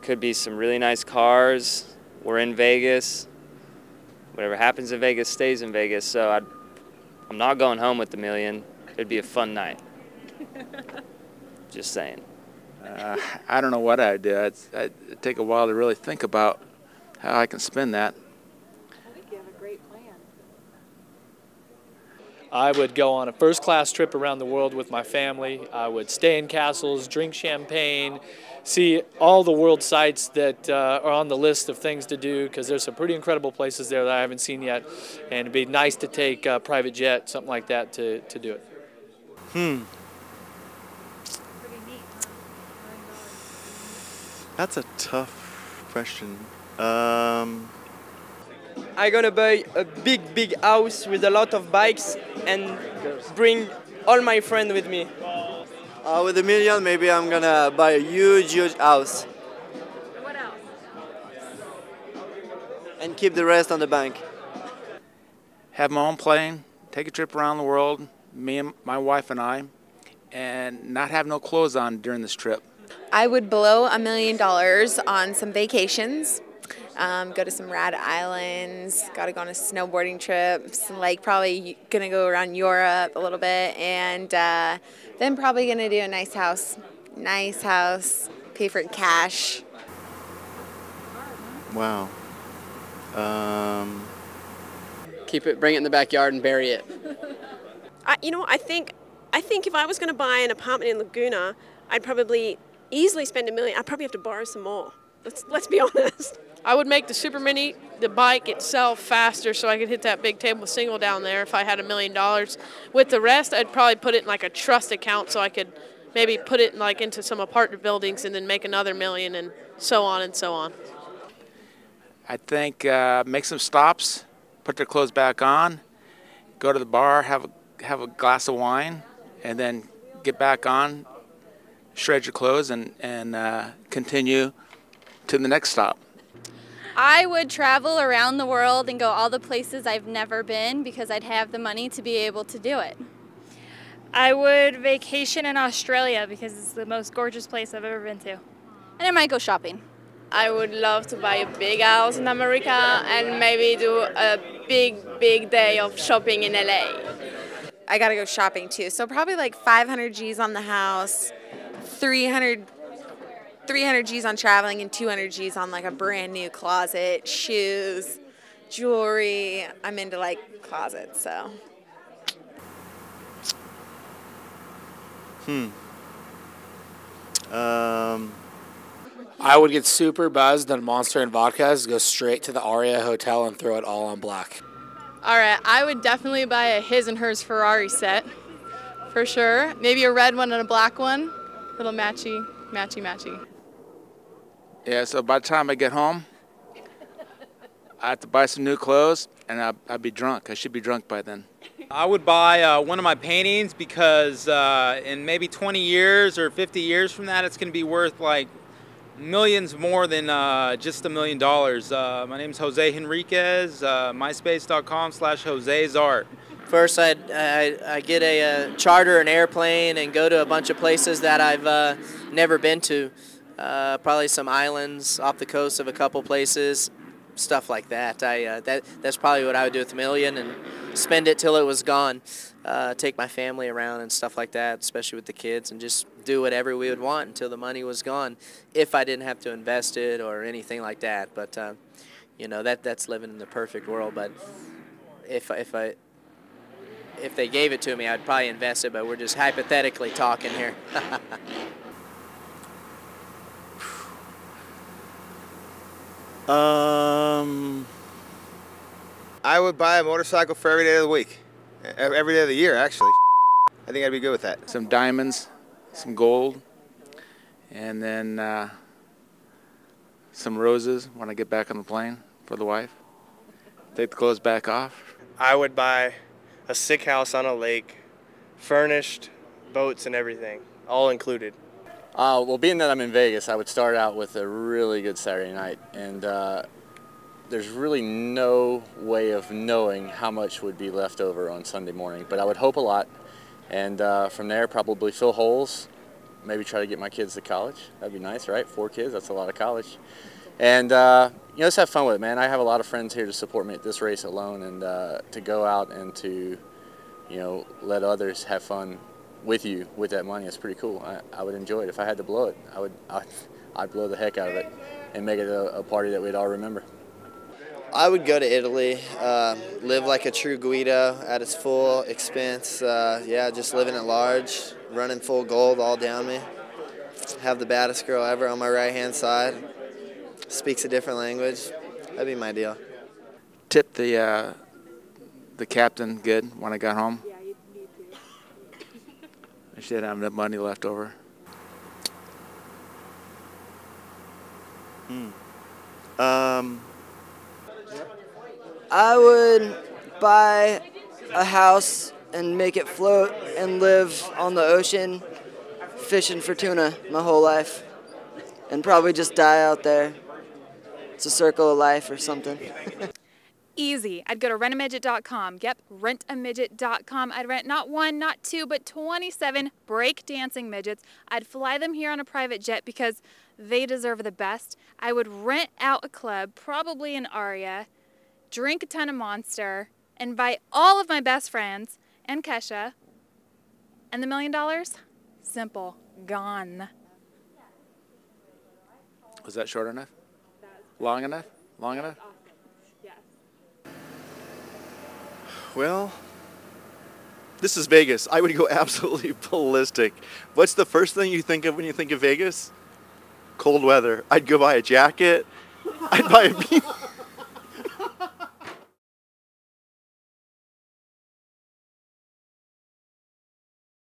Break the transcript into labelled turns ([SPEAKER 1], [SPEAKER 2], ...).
[SPEAKER 1] could be some really nice cars. We're in Vegas. Whatever happens in Vegas stays in Vegas, so I'm not going home with the million. It'd be a fun night. Just saying.
[SPEAKER 2] I don't know what I'd do. It'd take a while to really think about how I can spend that.
[SPEAKER 3] I think you have a great plan.
[SPEAKER 4] I would go on a first-class trip around the world with my family. I would stay in castles, drink champagne, see all the world sites that are on the list of things to do, because there's some pretty incredible places there that I haven't seen yet, and it'd be nice to take a private jet, something like that, to do it.
[SPEAKER 5] That's a tough question.
[SPEAKER 6] I'm gonna buy a big house with a lot of bikes and bring all my friends with me.
[SPEAKER 7] With $1 million, maybe I'm gonna buy a huge house.
[SPEAKER 3] What else?
[SPEAKER 7] And keep the rest on the bank.
[SPEAKER 2] Have my own plane, take a trip around the world, me and my wife and I, and not have no clothes on during this trip.
[SPEAKER 8] I would blow $1 million on some vacations. Go to some rad islands, got to go on a snowboarding trip, like probably going to go around Europe a little bit, and then probably going to do a nice house, pay for it cash.
[SPEAKER 5] Wow.
[SPEAKER 6] Keep it, bring it in the backyard and bury it.
[SPEAKER 9] I think if I was going to buy an apartment in Laguna, I'd probably easily spend $1 million. I'd probably have to borrow some more. Let's be honest.
[SPEAKER 10] I would make the Super Mini, the bike itself, faster so I could hit that big table single down there if I had $1 million. With the rest, I'd probably put it in like a trust account so I could maybe put it like into some apartment buildings and then make another $1 million and so on and so on.
[SPEAKER 2] I think make some stops, put their clothes back on, go to the bar, have a glass of wine, and then get back on, shred your clothes, and continue to the next stop.
[SPEAKER 11] I would travel around the world and go all the places I've never been because I'd have the money to be able to do it.
[SPEAKER 12] I would vacation in Australia because it's the most gorgeous place I've ever been to.
[SPEAKER 11] And I might go shopping.
[SPEAKER 13] I would love to buy a big house in America and maybe do a big day of shopping in LA.
[SPEAKER 8] I got to go shopping too, so probably like 500 G's on the house, 300 G's on traveling, and 200 G's on like a brand new closet, shoes, jewelry. I'm into like closets, so.
[SPEAKER 14] I would get super buzzed on Monster and vodkas, go straight to the Aria Hotel and throw it all on black.
[SPEAKER 10] All right, I would definitely buy a his and hers Ferrari set, for sure. Maybe a red one and a black one, little matchy.
[SPEAKER 2] Yeah, so by the time I get home, I have to buy some new clothes, and I'll be drunk. I should be drunk by then.
[SPEAKER 15] I would buy one of my paintings because in maybe 20 years or 50 years from that, it's going to be worth like millions more than just $1 million. My name's Jose Henriquez, myspace.com/Jose's Art.
[SPEAKER 6] First, I get a charter an airplane and go to a bunch of places that I've never been to. Probably some islands off the coast of a couple places, stuff like that. That's probably what I would do with $1 million, and spend it till it was gone. Take my family around and stuff like that, especially with the kids, and just do whatever we would want until the money was gone, if I didn't have to invest it or anything like that. But you know, that's living in the perfect world. But if they gave it to me, I'd probably invest it. But we're just hypothetically talking here.
[SPEAKER 16] I would buy a motorcycle for every day of the week. Every day of the year, actually. I think I'd be good with that.
[SPEAKER 2] Some diamonds, some gold, and then some roses when I get back on the plane for the wife. Take the clothes back off.
[SPEAKER 17] I would buy a sick house on a lake, furnished, boats and everything, all included.
[SPEAKER 18] Well, being that I'm in Vegas, I would start out with a really good Saturday night, and there's really no way of knowing how much would be left over on Sunday morning, but I would hope a lot, and from there probably fill holes maybe try to get my kids to college. That'd be nice, right? 4 kids, that's a lot of college. And, you know, just have fun with it, man. I have a lot of friends here to support me at this race alone, and to go out and to, you know, let others have fun with you with that money, it's pretty cool. I would enjoy it. If I had to blow it, I'd blow the heck out of it and make it a party that we'd all remember.
[SPEAKER 7] I would go to Italy, live like a true Guido at its full expense. Yeah, just living at large, running full gold all down me. Have the baddest girl ever on my right-hand side. Speaks a different language. That'd be my deal.
[SPEAKER 2] Tip the captain good when I got home.
[SPEAKER 3] Yeah, you need to.
[SPEAKER 2] I should have enough money left over.
[SPEAKER 7] I would buy a house and make it float and live on the ocean fishing for tuna my whole life. And probably just die out there. It's a circle of life or something.
[SPEAKER 19] Easy. I'd go to rentamidget.com. Yep, rentamidget.com. I'd rent not 1, not 2, but 27 break-dancing midgets. I'd fly them here on a private jet because they deserve the best. I would rent out a club, probably an Aria, drink a ton of Monster, invite all of my best friends and Kesha. And the $1 million? Simple. Gone.
[SPEAKER 2] Was that short enough? Long enough? Long enough?
[SPEAKER 5] Well, this is Vegas. I would go absolutely ballistic. What's the first thing you think of when you think of Vegas? Cold weather. I'd go buy a jacket. I'd buy a